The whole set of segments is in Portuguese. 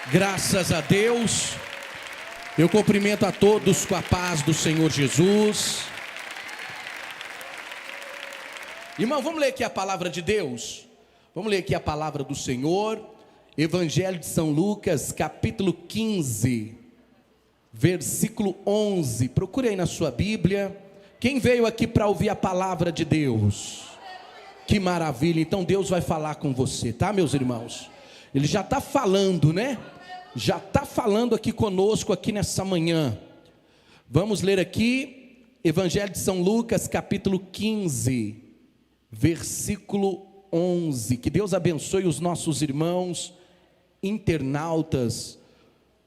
Graças a Deus. Eu cumprimento a todos com a paz do Senhor Jesus. Irmão, vamos ler aqui a palavra de Deus. Vamos ler aqui a palavra do Senhor. Evangelho de São Lucas, capítulo 15, versículo 11. Procure aí na sua Bíblia. Quem veio aqui para ouvir a palavra de Deus? Que maravilha. Então Deus vai falar com você, tá, meus irmãos? Ele já está falando, né? Já está falando aqui conosco, aqui nessa manhã. Vamos ler aqui, Evangelho de São Lucas, capítulo 15, versículo 11. Que Deus abençoe os nossos irmãos internautas,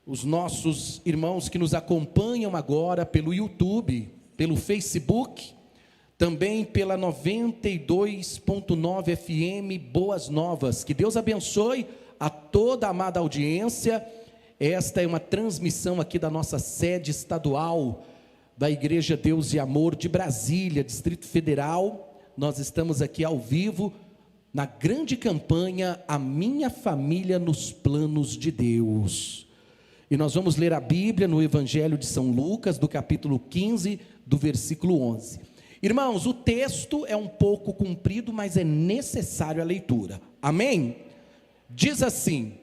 os nossos irmãos que nos acompanham agora pelo YouTube, pelo Facebook, também pela 92.9 FM Boas Novas. Que Deus abençoe a toda a amada audiência. Esta é uma transmissão aqui da nossa sede estadual da Igreja Deus e Amor de Brasília, Distrito Federal. Nós estamos aqui ao vivo na grande campanha A Minha Família nos Planos de Deus. E nós vamos ler a Bíblia no Evangelho de São Lucas, do capítulo 15, do versículo 11. Irmãos, o texto é um pouco comprido, mas é necessário a leitura. Amém? Diz assim: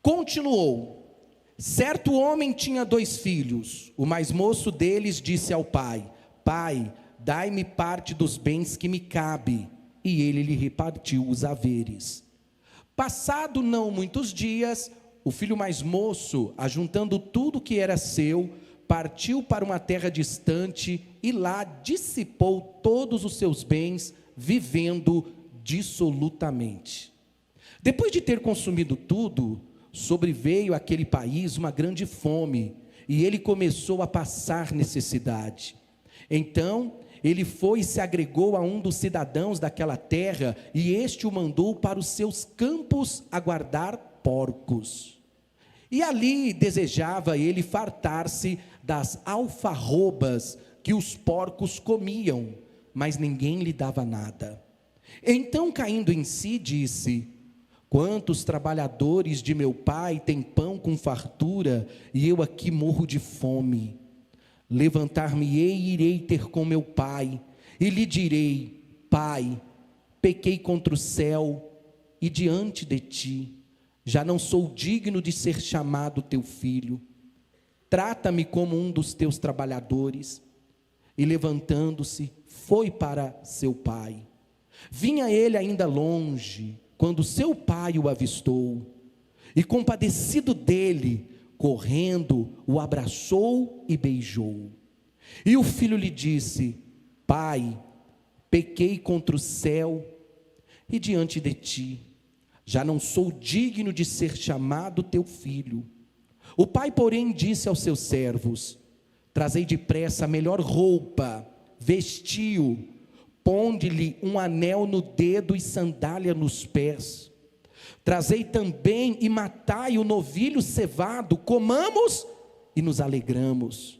continuou: certo homem tinha 2 filhos. O mais moço deles disse ao pai: Pai, dai-me parte dos bens que me cabe. E ele lhe repartiu os haveres. Passado não muitos dias, o filho mais moço, ajuntando tudo que era seu, partiu para uma terra distante e lá dissipou todos os seus bens, vivendo dissolutamente. Depois de ter consumido tudo, sobreveio àquele país uma grande fome, e ele começou a passar necessidade. Então ele foi e se agregou a um dos cidadãos daquela terra, e este o mandou para os seus campos a guardar porcos. E ali desejava ele fartar-se das alfarrobas que os porcos comiam, mas ninguém lhe dava nada. Então, caindo em si, disse: quantos trabalhadores de meu pai têm pão com fartura, e eu aqui morro de fome. Levantar-me-ei e irei ter com meu pai, e lhe direi: Pai, pequei contra o céu e diante de ti, já não sou digno de ser chamado teu filho. Trata-me como um dos teus trabalhadores. E levantando-se, foi para seu pai. Vinha ele ainda longe, quando seu pai o avistou, e compadecido dele, correndo, o abraçou e beijou. E o filho lhe disse: Pai, pequei contra o céu e diante de ti, já não sou digno de ser chamado teu filho. O pai, porém, disse aos seus servos: trazei depressa a melhor roupa, vestiu, ponde-lhe um anel no dedo e sandália nos pés. Trazei também e matai o novilho cevado, comamos e nos alegramos.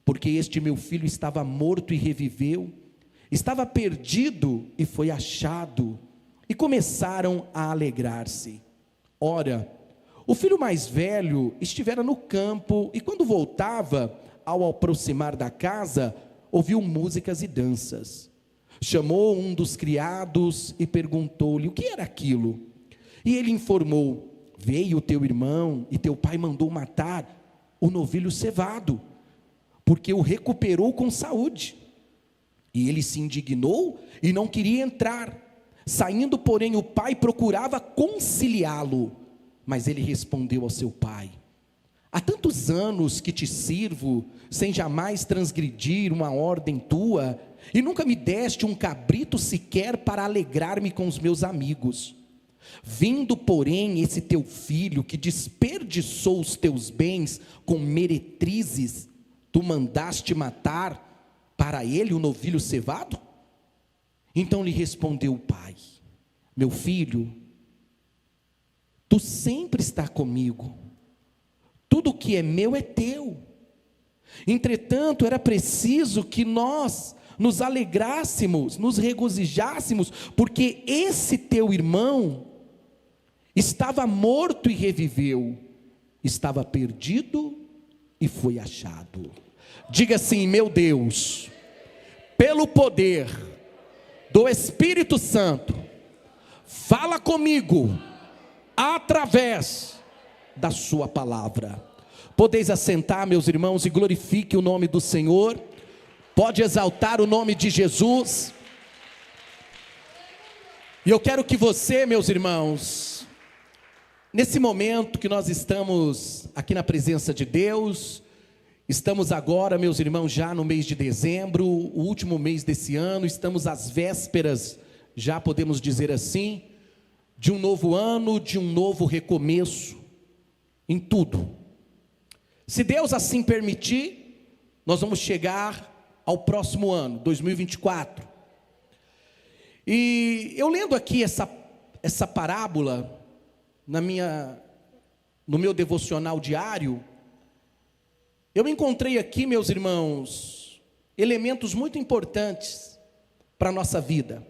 Porque este meu filho estava morto e reviveu, estava perdido e foi achado. E começaram a alegrar-se. Ora, o filho mais velho estivera no campo, e quando voltava, ao aproximar da casa, ouviu músicas e danças. Chamou um dos criados e perguntou-lhe o que era aquilo. E ele informou: veio o teu irmão e teu pai mandou matar o novilho cevado, porque o recuperou com saúde. E ele se indignou e não queria entrar. Saindo, porém, o pai procurava conciliá-lo, mas ele respondeu ao seu pai: há tantos anos que te sirvo, sem jamais transgredir uma ordem tua, e nunca me deste um cabrito sequer para alegrar-me com os meus amigos. Vindo, porém, esse teu filho, que desperdiçou os teus bens com meretrizes, tu mandaste matar para ele o novilho cevado? Então lhe respondeu o pai: meu filho, tu sempre estás comigo, tudo que é meu é teu. Entretanto, era preciso que nós nos alegrássemos, nos regozijássemos, porque esse teu irmão Estava morto e reviveu, estava perdido e foi achado. Diga assim: meu Deus, pelo poder do Espírito Santo, fala comigo através da sua palavra. Podeis assentar, meus irmãos, e glorifique o nome do Senhor. Pode exaltar o nome de Jesus. E eu quero que você, meus irmãos, nesse momento que nós estamos aqui na presença de Deus, estamos agora, meus irmãos, já no mês de dezembro, o último mês desse ano, estamos às vésperas, já podemos dizer assim, de um novo ano, de um novo recomeço, em tudo. Se Deus assim permitir, nós vamos chegar ao próximo ano, 2024. E eu lendo aqui essa parábola, no meu devocional diário, eu encontrei aqui, meus irmãos, elementos muito importantes para a nossa vida.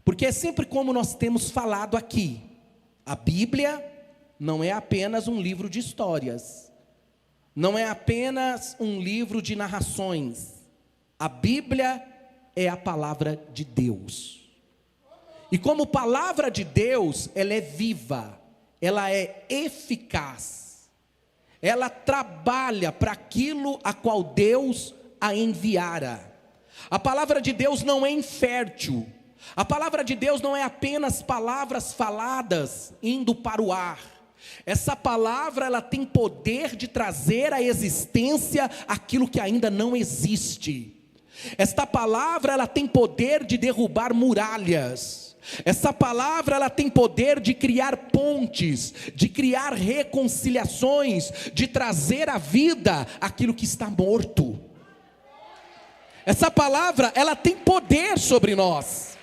Porque é sempre como nós temos falado aqui, a Bíblia não é apenas um livro de histórias, não é apenas um livro de narrações, a Bíblia é a palavra de Deus. E como palavra de Deus, ela é viva, ela é eficaz, ela trabalha para aquilo a qual Deus a enviara. A palavra de Deus não é infértil, a palavra de Deus não é apenas palavras faladas indo para o ar. Essa palavra, ela tem poder de trazer à existência aquilo que ainda não existe. Esta palavra, ela tem poder de derrubar muralhas. Essa palavra, ela tem poder de criar pontes, de criar reconciliações, de trazer à vida aquilo que está morto. Essa palavra, ela tem poder sobre nós.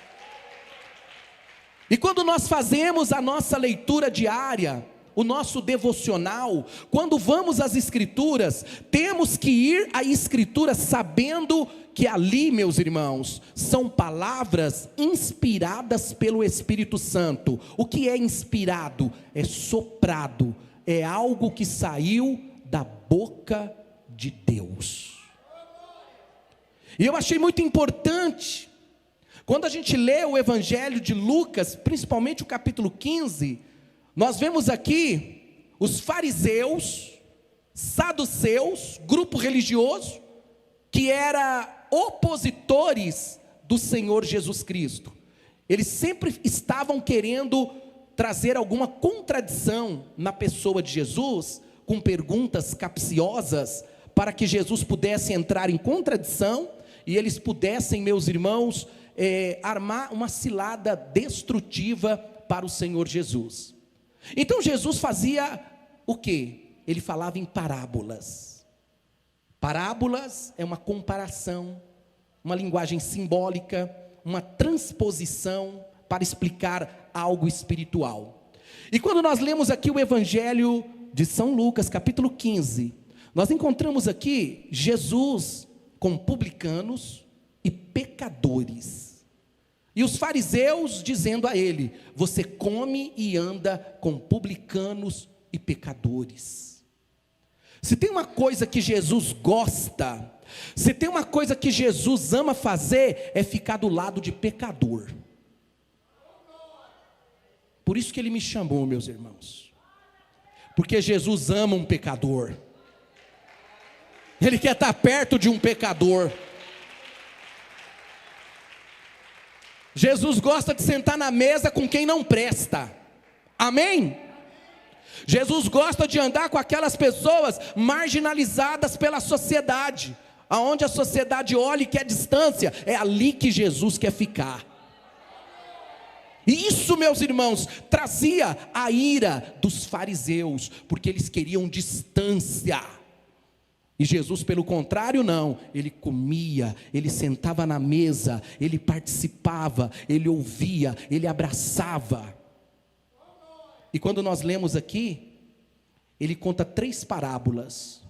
E quando nós fazemos a nossa leitura diária, o nosso devocional, quando vamos às Escrituras, temos que ir à Escritura sabendo que ali, meus irmãos, são palavras inspiradas pelo Espírito Santo. O que é inspirado? É soprado, é algo que saiu da boca de Deus. E eu achei muito importante, quando a gente lê o Evangelho de Lucas, principalmente o capítulo 15, nós vemos aqui os fariseus, saduceus, grupo religioso, que era opositores do Senhor Jesus Cristo. Eles sempre estavam querendo trazer alguma contradição na pessoa de Jesus, com perguntas capciosas, para que Jesus pudesse entrar em contradição, e eles pudessem, meus irmãos, armar uma cilada destrutiva para o Senhor Jesus. Então Jesus fazia o quê? Ele falava em parábolas. Parábolas é uma comparação, uma linguagem simbólica, uma transposição para explicar algo espiritual. E quando nós lemos aqui o Evangelho de São Lucas, capítulo 15, nós encontramos aqui Jesus com publicanos e pecadores. E os fariseus dizendo a ele: você come e anda com publicanos e pecadores. Se tem uma coisa que Jesus gosta, se tem uma coisa que Jesus ama fazer, é ficar do lado de pecador. Por isso que ele me chamou, meus irmãos, porque Jesus ama um pecador. Ele quer estar perto de um pecador. Jesus gosta de sentar na mesa com quem não presta. Amém? Jesus gosta de andar com aquelas pessoas marginalizadas pela sociedade, aonde a sociedade olha e quer distância. É ali que Jesus quer ficar. E isso, meus irmãos, trazia a ira dos fariseus, porque eles queriam distância. E Jesus, pelo contrário, não, ele comia, ele sentava na mesa, ele participava, ele ouvia, ele abraçava. E quando nós lemos aqui, ele conta 3 parábolas.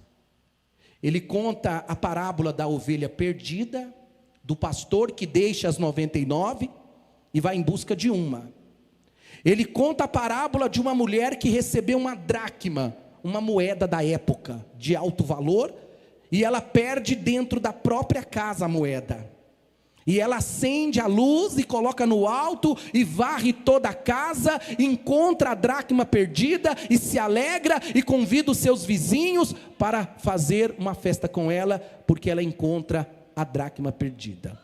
Ele conta a parábola da ovelha perdida, do pastor que deixa as 99 e vai em busca de uma. Ele conta a parábola de uma mulher que recebeu uma dracma, uma moeda da época, de alto valor, e ela perde dentro da própria casa a moeda. E ela acende a luz e coloca no alto e varre toda a casa, encontra a dracma perdida e se alegra e convida os seus vizinhos para fazer uma festa com ela, porque ela encontra a dracma perdida.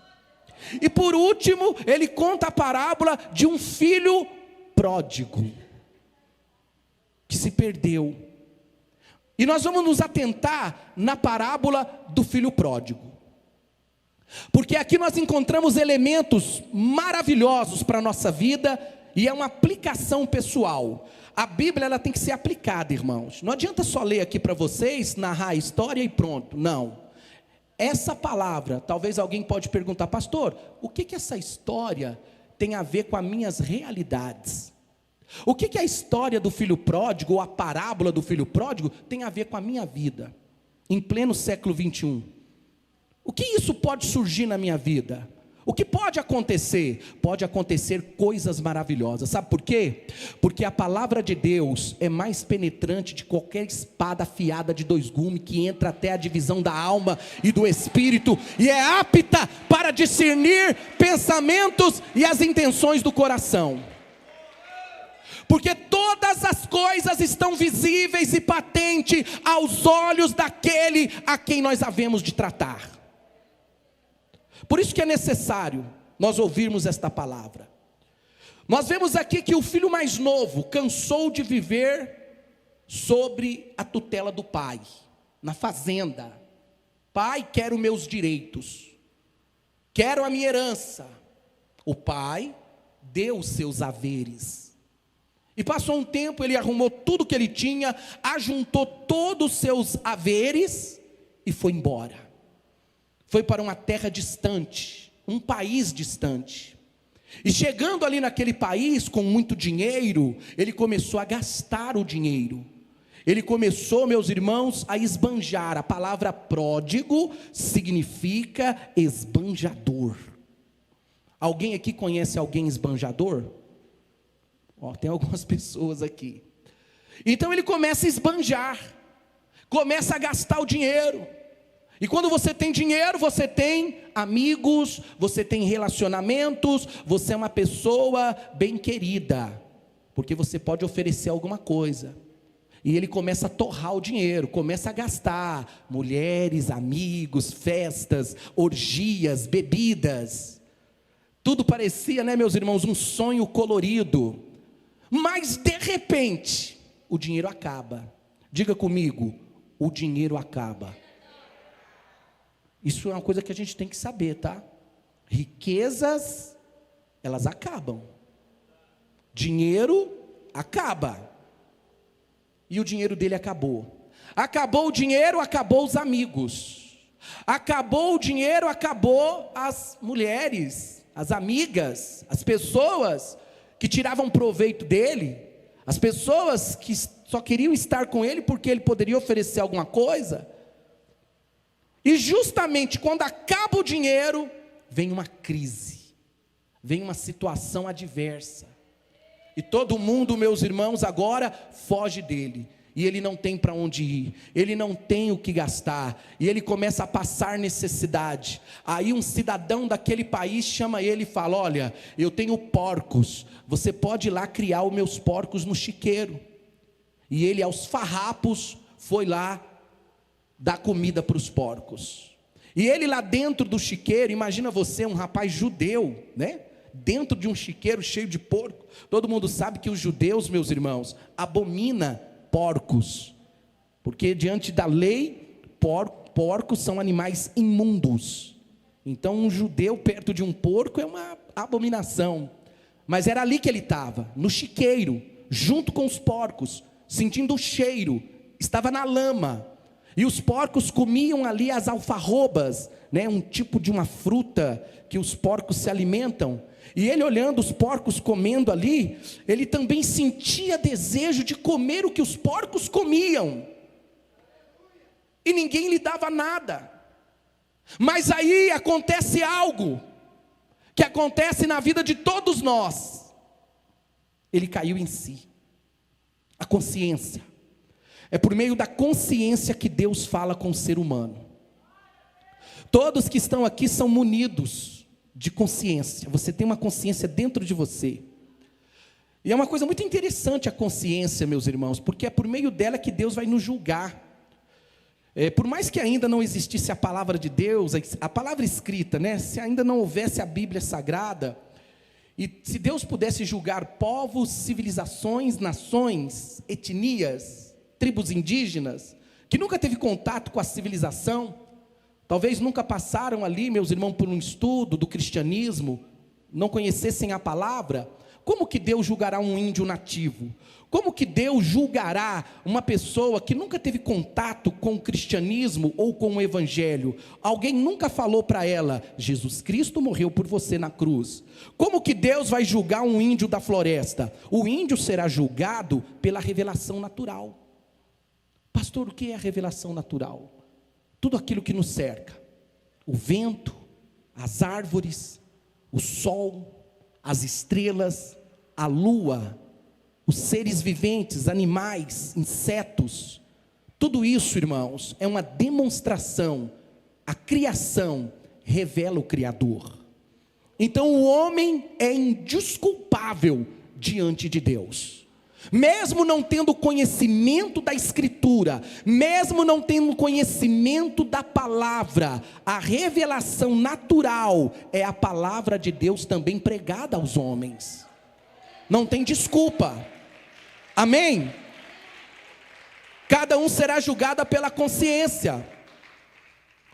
E por último, ele conta a parábola de um filho pródigo, que se perdeu. E nós vamos nos atentar na parábola do filho pródigo. Porque aqui nós encontramos elementos maravilhosos para a nossa vida, e é uma aplicação pessoal. A Bíblia ela tem que ser aplicada, irmãos. Não adianta só ler aqui para vocês, narrar a história e pronto. Não. Essa palavra, talvez alguém pode perguntar, pastor, o que essa história tem a ver com as minhas realidades? O que a história do filho pródigo, ou a parábola do filho pródigo, tem a ver com a minha vida, em pleno século 21? O que isso pode surgir na minha vida? O que pode acontecer? Pode acontecer coisas maravilhosas. Sabe por quê? Porque a palavra de Deus é mais penetrante de qualquer espada afiada de 2 gumes, que entra até a divisão da alma e do espírito, e é apta para discernir pensamentos e as intenções do coração. Porque todas as coisas estão visíveis e patentes aos olhos daquele a quem nós havemos de tratar. Por isso que é necessário nós ouvirmos esta palavra. Nós vemos aqui que o filho mais novo cansou de viver sobre a tutela do pai, na fazenda. Pai, quero meus direitos, quero a minha herança. O pai deu os seus haveres. E passou um tempo, ele arrumou tudo que ele tinha, ajuntou todos os seus haveres e foi embora. Foi para uma terra distante, um país distante. E chegando ali naquele país com muito dinheiro, ele começou a gastar o dinheiro. Ele começou, meus irmãos, a esbanjar. A palavra pródigo significa esbanjador. Alguém aqui conhece alguém esbanjador? Tem algumas pessoas aqui. Então ele começa a esbanjar, começa a gastar o dinheiro. E quando você tem dinheiro, você tem amigos, você tem relacionamentos, você é uma pessoa bem querida, porque você pode oferecer alguma coisa. E ele começa a torrar o dinheiro, começa a gastar, mulheres, amigos, festas, orgias, bebidas. Tudo parecia, né, meus irmãos, um sonho colorido. Mas de repente, o dinheiro acaba. Diga comigo, o dinheiro acaba. Isso é uma coisa que a gente tem que saber, tá? Riquezas, elas acabam. Dinheiro acaba. E o dinheiro dele acabou. Acabou o dinheiro, acabou os amigos. Acabou o dinheiro, acabou as mulheres, as amigas, as pessoas que tiravam proveito dele, as pessoas que só queriam estar com ele porque ele poderia oferecer alguma coisa. E justamente quando acaba o dinheiro, vem uma crise, vem uma situação adversa. E todo mundo, meus irmãos, agora foge dele. E ele não tem para onde ir, ele não tem o que gastar, e ele começa a passar necessidade. Aí um cidadão daquele país chama ele e fala: olha, eu tenho porcos, você pode ir lá criar os meus porcos no chiqueiro. E ele aos farrapos foi lá dar comida para os porcos. E ele lá dentro do chiqueiro, imagina você, um rapaz judeu, né? Dentro de um chiqueiro cheio de porco. Todo mundo sabe que os judeus, meus irmãos, abominam porcos, porque diante da lei, porcos são animais imundos. Então um judeu perto de um porco é uma abominação. Mas era ali que ele estava, no chiqueiro, junto com os porcos, sentindo o cheiro, estava na lama. E os porcos comiam ali as alfarrobas, né, um tipo de uma fruta que os porcos se alimentam. E ele olhando os porcos comendo ali, ele também sentia desejo de comer o que os porcos comiam. E ninguém lhe dava nada. Mas aí acontece algo, que acontece na vida de todos nós. Ele caiu em si. A consciência. É por meio da consciência que Deus fala com o ser humano. Todos que estão aqui são munidos de consciência. Você tem uma consciência dentro de você. E é uma coisa muito interessante a consciência, meus irmãos, porque é por meio dela que Deus vai nos julgar. Por mais que ainda não existisse a palavra de Deus, a palavra escrita, né? Se ainda não houvesse a Bíblia Sagrada, e se Deus pudesse julgar povos, civilizações, nações, etnias, tribos indígenas, que nunca teve contato com a civilização, talvez nunca passaram ali, meus irmãos, por um estudo do cristianismo, não conhecessem a palavra, como que Deus julgará um índio nativo? Como que Deus julgará uma pessoa que nunca teve contato com o cristianismo ou com o evangelho? Alguém nunca falou para ela, Jesus Cristo morreu por você na cruz. Como que Deus vai julgar um índio da floresta? O índio será julgado pela revelação natural. Pastor, o que é a revelação natural? Tudo aquilo que nos cerca. O vento, as árvores, o sol, as estrelas, a lua, os seres viventes, animais, insetos, tudo isso, irmãos, é uma demonstração. A criação revela o Criador. Então o homem é indesculpável diante de Deus. Mesmo não tendo conhecimento da Escritura, mesmo não tendo conhecimento da palavra, a revelação natural é a palavra de Deus também pregada aos homens. Não tem desculpa. Amém? Cada um será julgado pela consciência.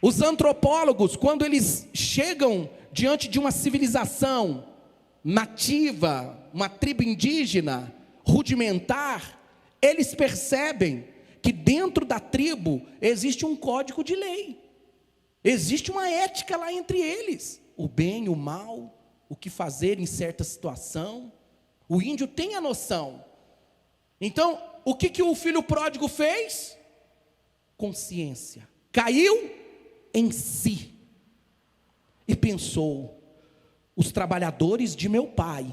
Os antropólogos, quando eles chegam diante de uma civilização nativa, uma tribo indígena, rudimentar, eles percebem que dentro da tribo existe um código de lei, existe uma ética lá entre eles, o bem, o mal, o que fazer em certa situação. O índio tem a noção. Então, o que o filho pródigo fez? Consciência. Caiu em si e pensou: os trabalhadores de meu pai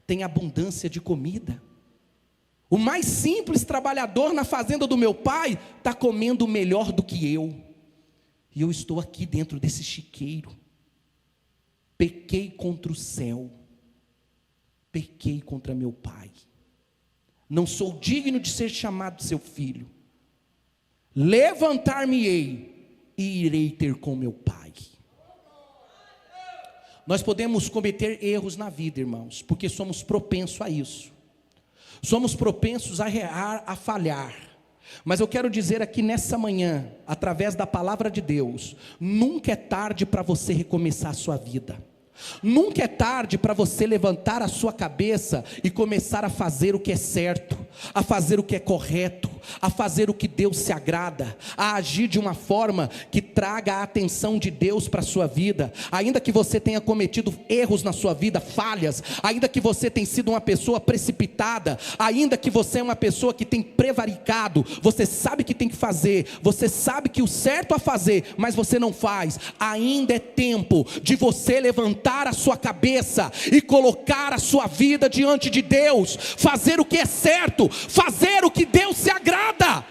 têm abundância de comida. O mais simples trabalhador na fazenda do meu pai está comendo melhor do que eu. E eu estou aqui dentro desse chiqueiro. Pequei contra o céu. Pequei contra meu pai. Não sou digno de ser chamado seu filho. Levantar-me-ei e irei ter com meu pai. Nós podemos cometer erros na vida, irmãos, porque somos propensos a isso. Somos propensos a errar, a falhar. Mas eu quero dizer aqui nessa manhã, através da palavra de Deus, nunca é tarde para você recomeçar a sua vida. Nunca é tarde para você levantar a sua cabeça e começar a fazer o que é certo, a fazer o que é correto, a fazer o que Deus se agrada, a agir de uma forma que traga a atenção de Deus para a sua vida. Ainda que você tenha cometido erros na sua vida, falhas, ainda que você tenha sido uma pessoa precipitada, ainda que você é uma pessoa que tem prevaricado, você sabe que tem que fazer, você sabe que o certo a fazer, mas você não faz. Ainda é tempo de você levantar a sua cabeça e colocar a sua vida diante de Deus, fazer o que é certo, fazer o que Deus se agrada.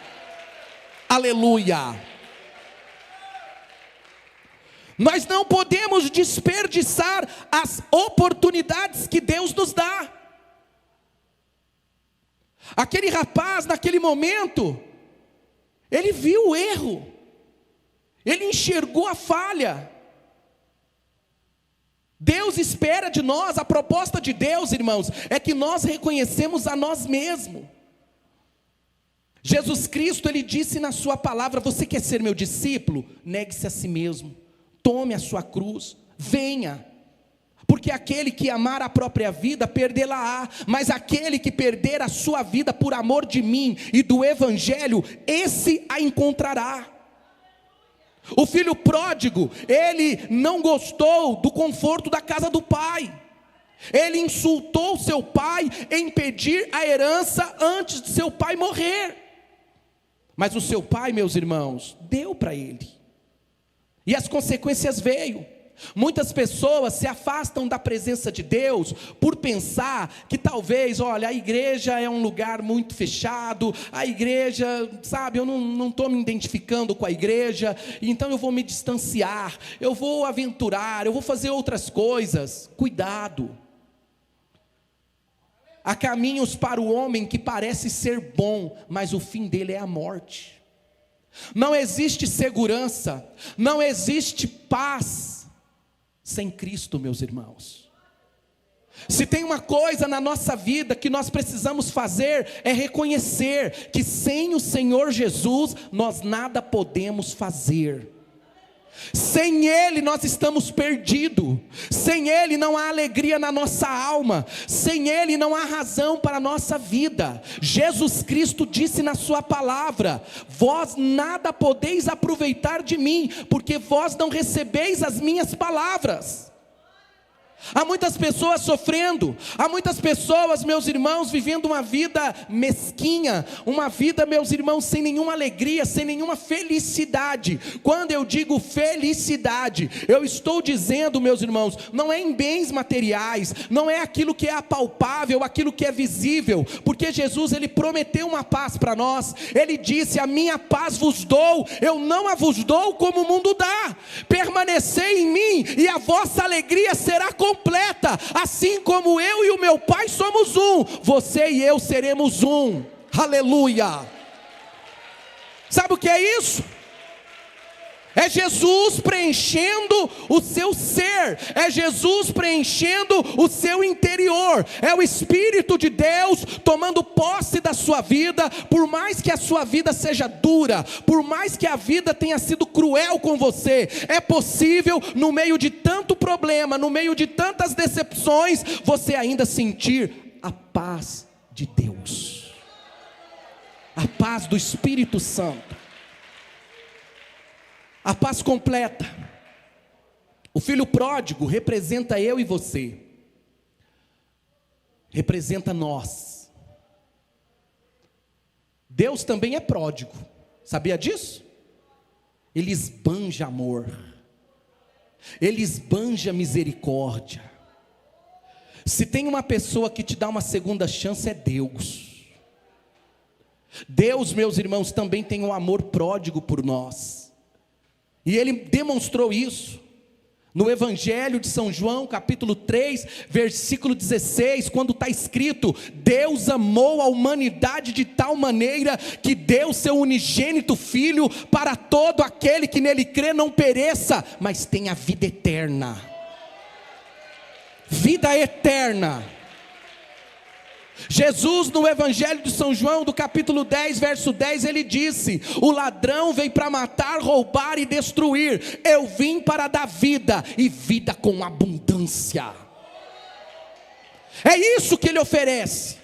Aleluia. Nós não podemos desperdiçar as oportunidades que Deus nos dá. Aquele rapaz, naquele momento, ele viu o erro, ele enxergou a falha. Deus espera de nós, a proposta de Deus, irmãos, é que nós reconhecemos a nós mesmos. Jesus Cristo, Ele disse na sua palavra: você quer ser meu discípulo? Negue-se a si mesmo, tome a sua cruz, venha. Porque aquele que amar a própria vida, perdê-la-á. Mas aquele que perder a sua vida por amor de mim e do Evangelho, esse a encontrará. O filho pródigo, ele não gostou do conforto da casa do pai. Ele insultou seu pai em pedir a herança antes de seu pai morrer. Mas o seu pai, meus irmãos, deu para ele. E as consequências veio. Muitas pessoas se afastam da presença de Deus por pensar que talvez, olha, a igreja é um lugar muito fechado, a igreja, sabe, eu não estou me identificando com a igreja, então eu vou me distanciar, eu vou aventurar, eu vou fazer outras coisas. Cuidado. Há caminhos para o homem que parece ser bom, mas o fim dele é a morte. Não existe segurança, não existe paz sem Cristo, meus irmãos. Se tem uma coisa na nossa vida que nós precisamos fazer, é reconhecer que sem o Senhor Jesus, nós nada podemos fazer. Sem Ele nós estamos perdidos, sem Ele não há alegria na nossa alma, sem Ele não há razão para a nossa vida. Jesus Cristo disse na sua palavra: vós nada podeis aproveitar de mim, porque vós não recebeis as minhas palavras. Há muitas pessoas sofrendo, há muitas pessoas, meus irmãos, vivendo uma vida mesquinha, uma vida, meus irmãos, sem nenhuma alegria, sem nenhuma felicidade. Quando eu digo felicidade, eu estou dizendo, meus irmãos, não é em bens materiais, não é aquilo que é apalpável, aquilo que é visível, porque Jesus, Ele prometeu uma paz para nós. Ele disse: a minha paz vos dou, eu não a vos dou como o mundo dá. Permanecei em mim e a vossa alegria será completa, assim como eu e o meu Pai somos um, você e eu seremos um. Aleluia. Sabe o que é isso? É Jesus preenchendo o seu ser, é Jesus preenchendo o seu interior, é o Espírito de Deus tomando posse da sua vida. Por mais que a sua vida seja dura, por mais que a vida tenha sido cruel com você, é possível, no meio de tanto problema, no meio de tantas decepções, você ainda sentir a paz de Deus, a paz do Espírito Santo. A paz completa. O filho pródigo representa eu e você, representa nós. Deus também é pródigo, sabia disso? Ele esbanja amor, Ele esbanja misericórdia. Se tem uma pessoa que te dá uma segunda chance, é Deus. Deus, meus irmãos, também tem um amor pródigo por nós. E Ele demonstrou isso no Evangelho de São João, capítulo 3, versículo 16, quando está escrito: Deus amou a humanidade de tal maneira que deu seu unigênito Filho, para todo aquele que nele crê não pereça, mas tenha vida eterna. Vida eterna. Jesus, no Evangelho de São João, do capítulo 10, verso 10, ele disse: o ladrão veio para matar, roubar e destruir, eu vim para dar vida, e vida com abundância. É isso que Ele oferece.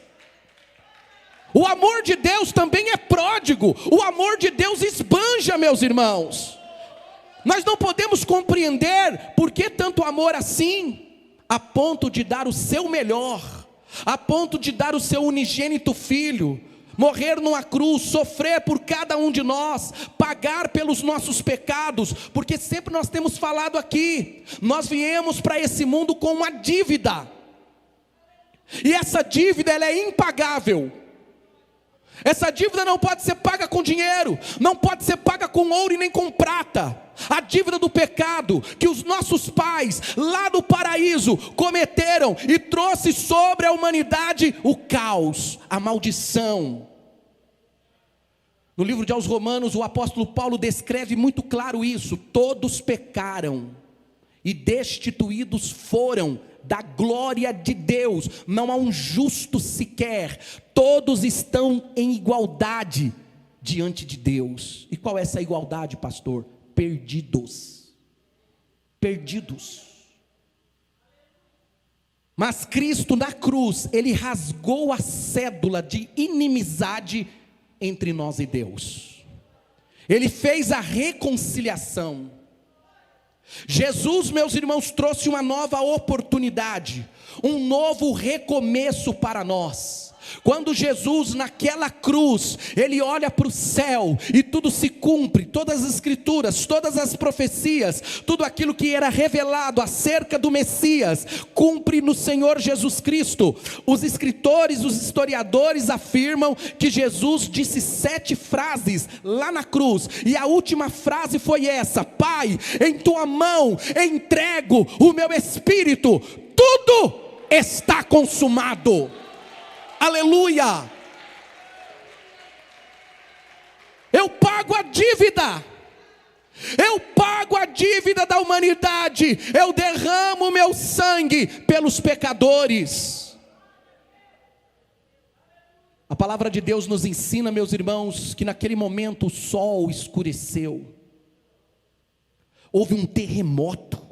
O amor de Deus também é pródigo, o amor de Deus esbanja, meus irmãos. Nós não podemos compreender por que tanto amor assim, a ponto de dar o seu melhor, a ponto de dar o seu unigênito Filho, morrer numa cruz, sofrer por cada um de nós, pagar pelos nossos pecados, porque sempre nós temos falado aqui, nós viemos para esse mundo com uma dívida, e essa dívida ela é impagável. Essa dívida não pode ser paga com dinheiro, não pode ser paga com ouro e nem com prata. A dívida do pecado que os nossos pais lá no paraíso cometeram e trouxe sobre a humanidade o caos, a maldição. No livro de aos Romanos, o apóstolo Paulo descreve muito claro isso: todos pecaram e destituídos foram da glória de Deus, não há um justo sequer, todos estão em igualdade diante de Deus. E qual é essa igualdade, pastor? Perdidos, perdidos. Mas Cristo na cruz, Ele rasgou a cédula de inimizade entre nós e Deus, Ele fez a reconciliação. Jesus, meus irmãos, trouxe uma nova oportunidade, um novo recomeço para nós. Quando Jesus naquela cruz, ele olha para o céu e tudo se cumpre, todas as escrituras, todas as profecias, tudo aquilo que era revelado acerca do Messias, cumpre no Senhor Jesus Cristo. Os escritores, os historiadores afirmam que Jesus disse 7 frases lá na cruz, e a última frase foi essa: Pai, em tua mão entrego o meu espírito, tudo está consumado. Aleluia! Eu pago a dívida, eu pago a dívida da humanidade, eu derramo meu sangue pelos pecadores. A palavra de Deus nos ensina, meus irmãos, que naquele momento o sol escureceu, houve um terremoto.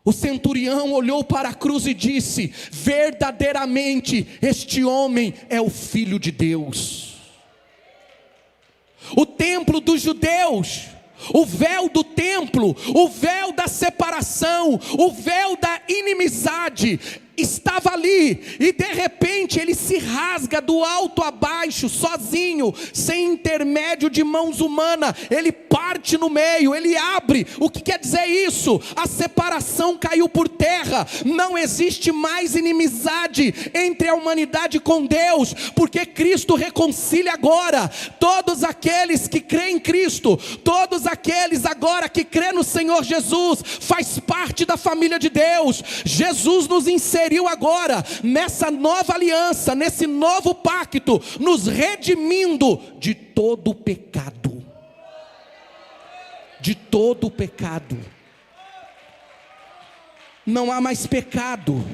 O centurião olhou para a cruz e disse: verdadeiramente este homem é o Filho de Deus. O templo dos judeus, o véu do templo, o véu da separação, o véu da inimizade, estava ali, e de repente ele se rasga do alto a baixo, sozinho, sem intermédio de mãos humanas. Ele parte no meio, ele abre. O que quer dizer isso? A separação caiu por terra, não existe mais inimizade entre a humanidade com Deus, porque Cristo reconcilia agora todos aqueles que creem em Cristo, todos aqueles agora que creem no Senhor Jesus, faz parte da família de Deus. Jesus nos inseriu agora nessa nova aliança, nesse novo pacto, nos redimindo de todo o pecado. De todo o pecado. Não há mais pecado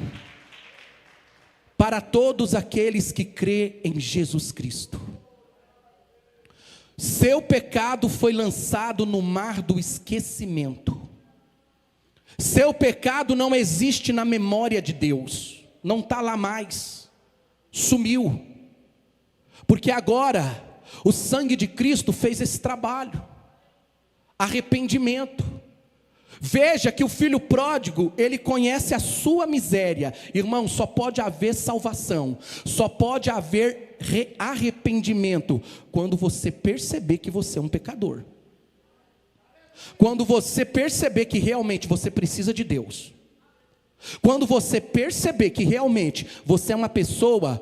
para todos aqueles que crêem em Jesus Cristo. Seu pecado foi lançado no mar do esquecimento. Seu pecado não existe na memória de Deus, não está lá mais, sumiu, porque agora o sangue de Cristo fez esse trabalho, arrependimento. Veja que o filho pródigo, ele conhece a sua miséria. Irmão, só pode haver salvação, só pode haver arrependimento quando você perceber que você é um pecador. Quando você perceber que realmente você precisa de Deus, quando você perceber que realmente você é uma pessoa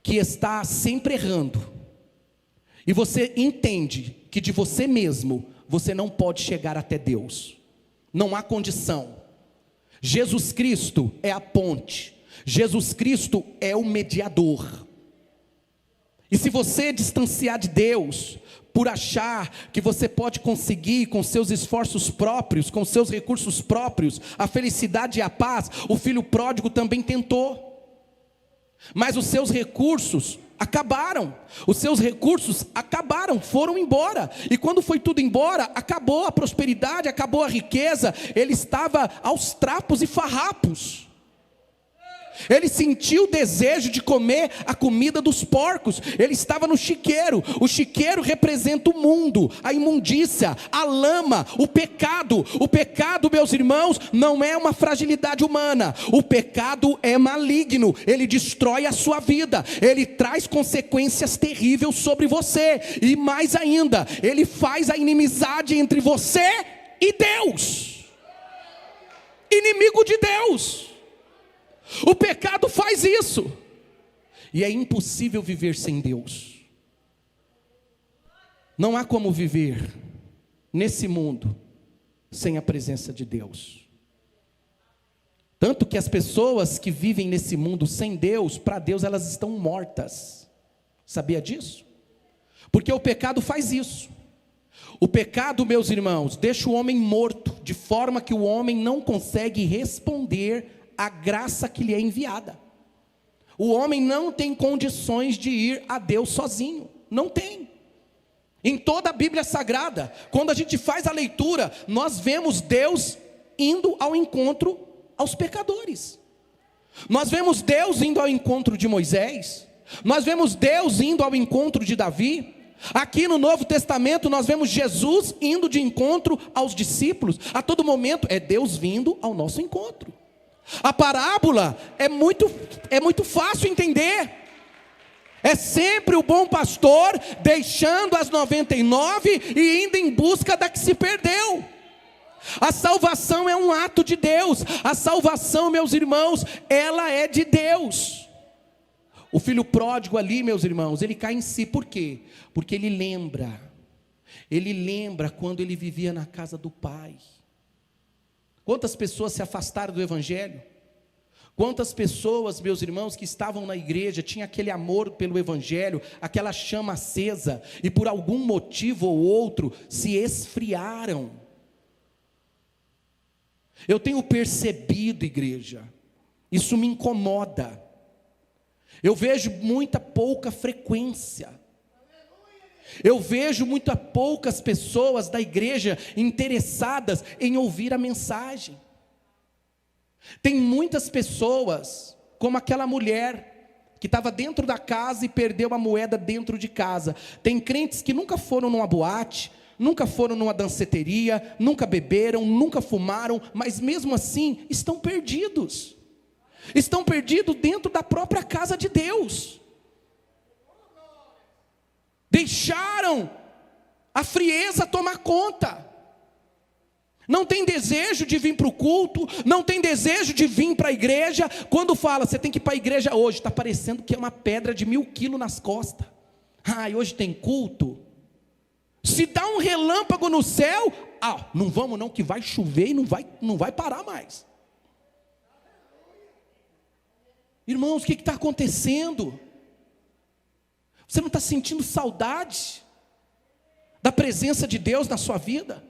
que está sempre errando, e você entende que de você mesmo você não pode chegar até Deus, não há condição. Jesus Cristo é a ponte, Jesus Cristo é o mediador. E se você distanciar de Deus, por achar que você pode conseguir com seus esforços próprios, com seus recursos próprios, a felicidade e a paz, o filho pródigo também tentou, mas os seus recursos acabaram, foram embora, e quando foi tudo embora, acabou a prosperidade, acabou a riqueza, ele estava aos trapos e farrapos. Ele sentiu o desejo de comer a comida dos porcos. Ele estava no chiqueiro. O chiqueiro representa o mundo, a imundícia, a lama, o pecado. O pecado, meus irmãos, não é uma fragilidade humana. O pecado é maligno. Ele destrói a sua vida. Ele traz consequências terríveis sobre você. E mais ainda, ele faz a inimizade entre você e Deus. Inimigo de Deus. O pecado faz isso, e é impossível viver sem Deus. Não há como viver nesse mundo sem a presença de Deus. Tanto que as pessoas que vivem nesse mundo sem Deus, para Deus elas estão mortas. Sabia disso? Porque o pecado faz isso. O pecado, meus irmãos, deixa o homem morto, de forma que o homem não consegue responder a graça que lhe é enviada. O homem não tem condições de ir a Deus sozinho, não tem. Em toda a Bíblia Sagrada, quando a gente faz a leitura, nós vemos Deus indo ao encontro aos pecadores. Nós vemos Deus indo ao encontro de Moisés, nós vemos Deus indo ao encontro de Davi. Aqui no Novo Testamento nós vemos Jesus indo de encontro aos discípulos. A todo momento é Deus vindo ao nosso encontro. A parábola é muito fácil entender. É sempre o bom pastor deixando as 99 e indo em busca da que se perdeu. A salvação é um ato de Deus. A salvação, meus irmãos, ela é de Deus. O filho pródigo ali, meus irmãos, ele cai em si. Por quê? Porque ele lembra quando ele vivia na casa do pai. Quantas pessoas se afastaram do evangelho? Quantas pessoas, meus irmãos, que estavam na igreja, tinham aquele amor pelo evangelho, aquela chama acesa, e por algum motivo ou outro, se esfriaram. Eu tenho percebido, igreja, isso me incomoda. Eu vejo muita pouca frequência. Eu vejo muito poucas pessoas da igreja interessadas em ouvir a mensagem. Tem muitas pessoas, como aquela mulher que estava dentro da casa e perdeu a moeda dentro de casa. Tem crentes que nunca foram numa boate, nunca foram numa danceteria, nunca beberam, nunca fumaram, mas mesmo assim estão perdidos. Estão perdidos dentro da própria casa de Deus. Deixaram a frieza tomar conta. Não tem desejo de vir para o culto, não tem desejo de vir para a igreja. Quando fala, você tem que ir para a igreja hoje, está parecendo que é uma pedra de 1000 quilos nas costas. E hoje tem culto. Se dá um relâmpago no céu, não vamos não, que vai chover e não vai parar mais. Irmãos, o que está acontecendo? Você não está sentindo saudade da presença de Deus na sua vida?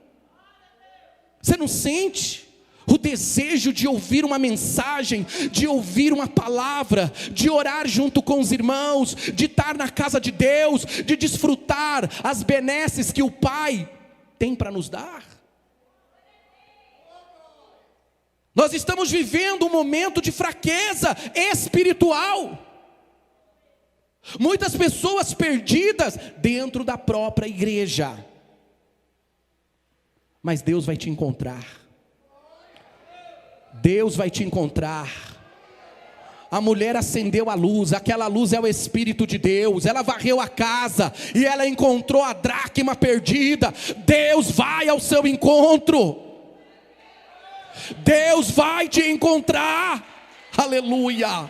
Você não sente o desejo de ouvir uma mensagem, de ouvir uma palavra, de orar junto com os irmãos, de estar na casa de Deus, de desfrutar as benesses que o Pai tem para nos dar? Nós estamos vivendo um momento de fraqueza espiritual. Muitas pessoas perdidas dentro da própria igreja. Mas Deus vai te encontrar. Deus vai te encontrar. A mulher acendeu a luz, aquela luz é o Espírito de Deus. Ela varreu a casa e ela encontrou a dracma perdida. Deus vai ao seu encontro. Deus vai te encontrar. Aleluia.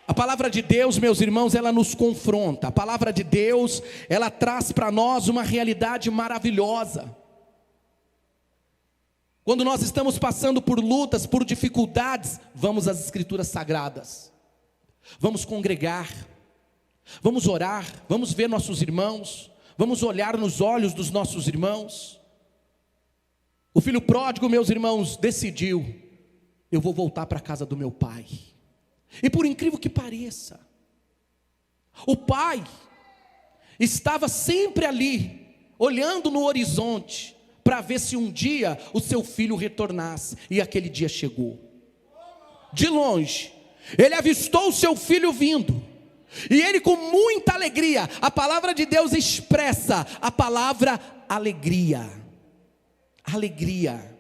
A palavra de Deus, meus irmãos, ela nos confronta. A palavra de Deus, ela traz para nós uma realidade maravilhosa. Quando nós estamos passando por lutas, por dificuldades, vamos às Escrituras Sagradas. Vamos congregar. Vamos orar. Vamos ver nossos irmãos. Vamos olhar nos olhos dos nossos irmãos. O filho pródigo, meus irmãos, decidiu: eu vou voltar para a casa do meu pai. E por incrível que pareça, o pai estava sempre ali, olhando no horizonte, para ver se um dia o seu filho retornasse. E aquele dia chegou. De longe, ele avistou o seu filho vindo. E ele, com muita alegria, a palavra de Deus expressa a palavra alegria. Alegria.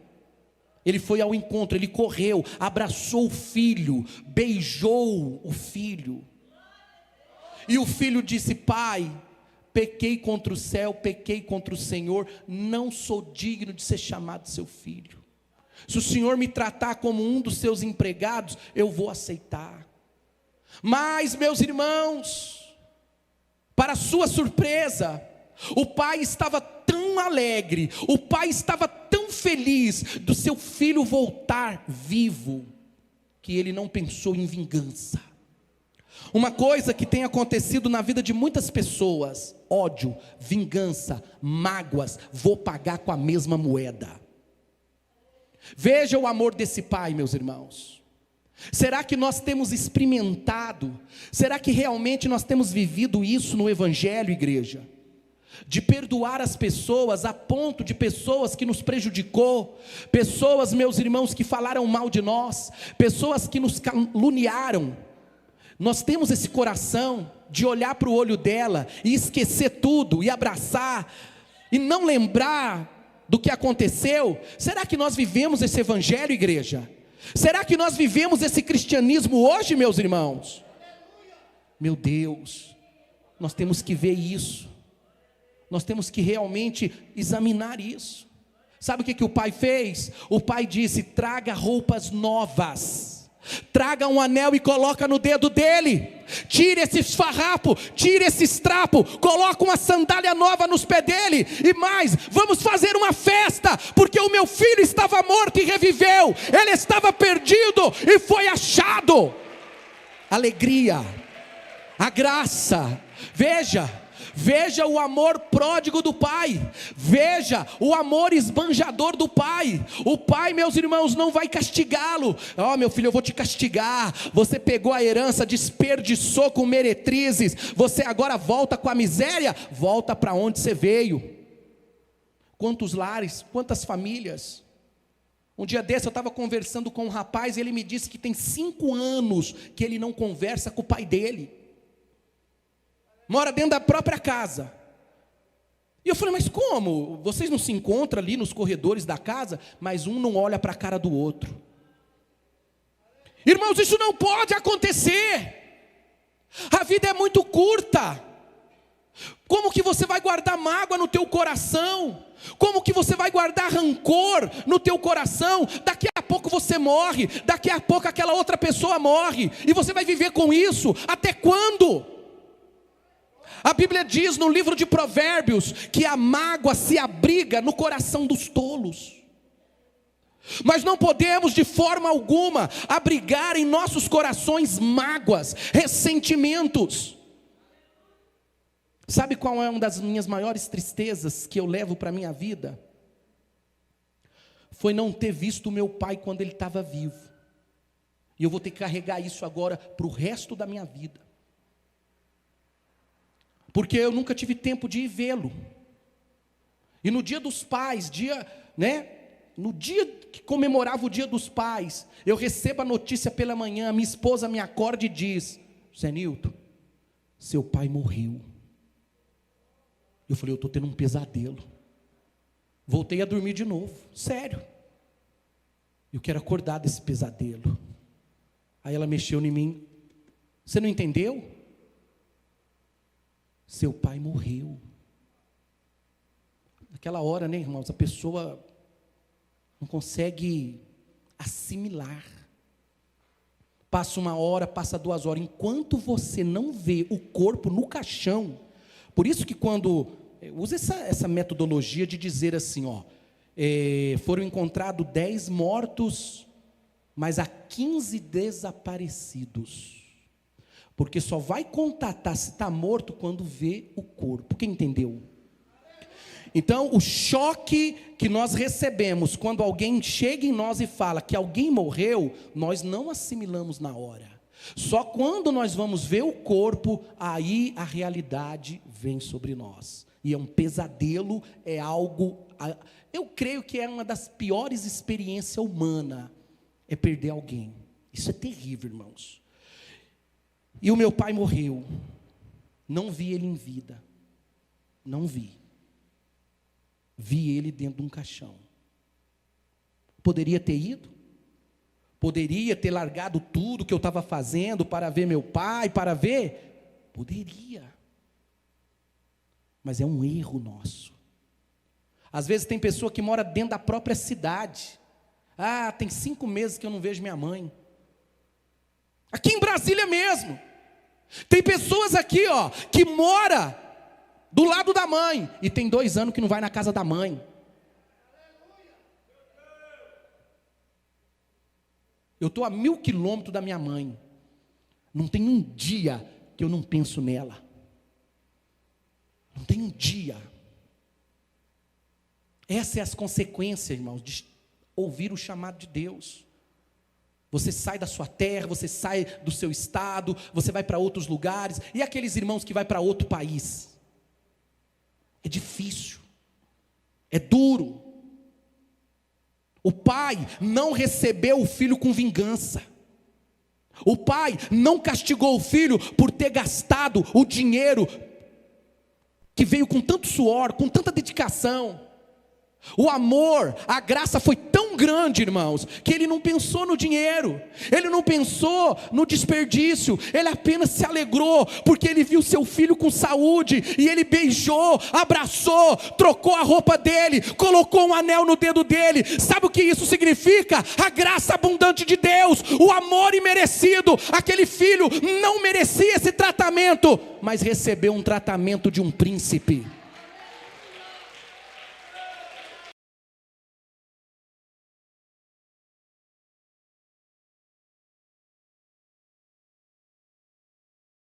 Ele foi ao encontro, ele correu, abraçou o filho, beijou o filho. E o filho disse: pai, pequei contra o céu, pequei contra o Senhor, não sou digno de ser chamado seu filho. Se o Senhor me tratar como um dos seus empregados, eu vou aceitar. Mas, meus irmãos, para sua surpresa, o pai estava tão alegre, o pai estava tão feliz do seu filho voltar vivo, que ele não pensou em vingança. Uma coisa que tem acontecido na vida de muitas pessoas: ódio, vingança, mágoas, vou pagar com a mesma moeda. Veja o amor desse pai, meus irmãos. Será que nós temos experimentado, será que realmente nós temos vivido isso no Evangelho, igreja? De perdoar as pessoas a ponto de pessoas que nos prejudicou, pessoas, meus irmãos, que falaram mal de nós, pessoas que nos caluniaram. Nós temos esse coração de olhar para o olho dela e esquecer tudo e abraçar e não lembrar do que aconteceu? Será que nós vivemos esse evangelho, igreja? Será que nós vivemos esse cristianismo hoje, meus irmãos? Meu Deus, nós temos que ver isso. Nós temos que realmente examinar isso. Sabe o que o pai fez? O pai disse: traga roupas novas. Traga um anel e coloca no dedo dele. Tire esse esfarrapo, tire esse estrapo, coloca uma sandália nova nos pés dele. E mais, vamos fazer uma festa, porque o meu filho estava morto e reviveu. Ele estava perdido e foi achado. Alegria, a graça. Veja o amor pródigo do pai. Veja o amor esbanjador do pai. O pai, meus irmãos, não vai castigá-lo. Meu filho, eu vou te castigar. Você pegou a herança, desperdiçou com meretrizes. Você agora volta com a miséria. Volta para onde você veio. Quantos lares, quantas famílias. Um dia desse eu estava conversando com um rapaz e ele me disse que tem 5 anos que ele não conversa com o pai dele. Mora dentro da própria casa. E eu falei: mas como? Vocês não se encontram ali nos corredores da casa, mas um não olha para a cara do outro. Irmãos, isso não pode acontecer. A vida é muito curta. Como que você vai guardar mágoa no teu coração? Como que você vai guardar rancor no teu coração? Daqui a pouco você morre, daqui a pouco aquela outra pessoa morre, e você vai viver com isso até quando? A Bíblia diz no livro de Provérbios que a mágoa se abriga no coração dos tolos. Mas não podemos de forma alguma abrigar em nossos corações mágoas, ressentimentos. Sabe qual é uma das minhas maiores tristezas que eu levo para a minha vida? Foi não ter visto o meu pai quando ele estava vivo. E eu vou ter que carregar isso agora para o resto da minha vida. Porque eu nunca tive tempo de ir vê-lo. E no dia dos pais, no dia que comemorava o dia dos pais, eu recebo a notícia pela manhã, minha esposa me acorda e diz: Zé Nilton, seu pai morreu. Eu falei: eu estou tendo um pesadelo. Voltei a dormir de novo, sério. Eu quero acordar desse pesadelo. Aí ela mexeu em mim: você não entendeu? Seu pai morreu. Naquela hora, irmãos, a pessoa não consegue assimilar. Passa 1 hora, passa 2 horas. Enquanto você não vê o corpo no caixão. Por isso que quando usa essa metodologia de dizer assim, foram encontrados 10 mortos, mas há 15 desaparecidos. Porque só vai contatar se está morto quando vê o corpo. Quem entendeu? Então, o choque que nós recebemos quando alguém chega em nós e fala que alguém morreu, nós não assimilamos na hora. Só quando nós vamos ver o corpo, aí a realidade vem sobre nós. E é um pesadelo, é algo... Eu creio que é uma das piores experiências humanas, é perder alguém. Isso é terrível, irmãos. E o meu pai morreu. Não vi ele em vida. Não vi. Vi ele dentro de um caixão. Poderia ter ido? Poderia ter largado tudo que eu estava fazendo para ver meu pai, para ver? Poderia. Mas é um erro nosso. Às vezes tem pessoa que mora dentro da própria cidade. Tem 5 meses que eu não vejo minha mãe. Aqui em Brasília mesmo. Tem pessoas aqui, que mora do lado da mãe e tem 2 anos que não vai na casa da mãe. Eu estou a 1000 quilômetros da minha mãe. Não tem um dia que eu não penso nela. Não tem um dia. Essas são as consequências, irmãos, de ouvir o chamado de Deus. Você sai da sua terra, você sai do seu estado, você vai para outros lugares. E aqueles irmãos que vai para outro país? É difícil, é duro. O pai não recebeu o filho com vingança. O pai não castigou o filho por ter gastado o dinheiro que veio com tanto suor, com tanta dedicação. O amor, a graça foi tão grande, irmãos, que ele não pensou no dinheiro, ele não pensou no desperdício, ele apenas se alegrou, porque ele viu seu filho com saúde, e ele beijou, abraçou, trocou a roupa dele, colocou um anel no dedo dele. Sabe o que isso significa? A graça abundante de Deus, o amor imerecido. Aquele filho não merecia esse tratamento, mas recebeu um tratamento de um príncipe.